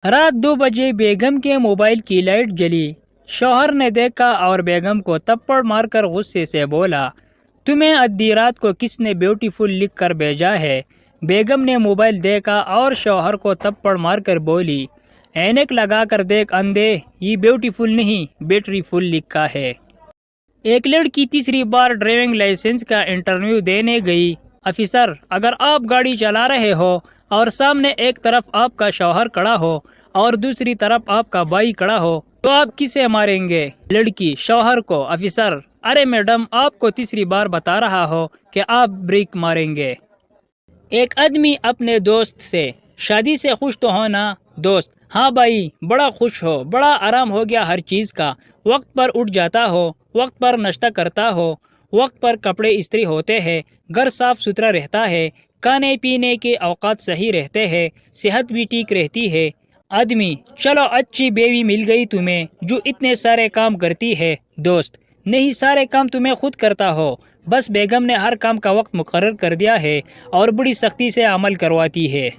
رات 2 بجے بیگم کے موبائل کی لائٹ جلی۔ شوہر نے دیکھا اور بیگم کو تھپڑ مار کر غصے سے بولا، تمہیں آدھی رات کو کس نے بیوٹیفل لکھ کر بھیجا ہے؟ بیگم نے موبائل دیکھا اور شوہر کو تھپڑ مار کر بولی، اینک لگا کر دیکھ اندھے، یہ بیوٹیفل نہیں بیٹری فل لکھا ہے۔ ایک لڑکی تیسری بار ڈرائیونگ لائسنس کا انٹرویو دینے گئی۔ آفیسر، اگر آپ گاڑی چلا رہے ہو اور سامنے ایک طرف آپ کا شوہر کھڑا ہو اور دوسری طرف آپ کا بھائی کھڑا ہو تو آپ کسے ماریں گے؟ لڑکی، شوہر کو۔ آفیسر، ارے میڈم، آپ کو تیسری بار بتا رہا ہو کہ آپ بریک ماریں گے۔ ایک آدمی اپنے دوست سے، شادی سے خوش تو ہونا؟ دوست، ہاں بھائی، بڑا خوش ہو، بڑا آرام ہو گیا ہر چیز کا، وقت پر اٹھ جاتا ہو، وقت پر ناشتہ کرتا ہو، وقت پر کپڑے استری ہوتے ہیں، گھر صاف ستھرا رہتا ہے، کھانے پینے کے اوقات صحیح رہتے ہیں، صحت بھی ٹھیک رہتی ہے۔ آدمی، چلو اچھی بیوی مل گئی تمہیں جو اتنے سارے کام کرتی ہے۔ دوست، نہیں، سارے کام تمہیں خود کرتا ہو، بس بیگم نے ہر کام کا وقت مقرر کر دیا ہے اور بڑی سختی سے عمل کرواتی ہے۔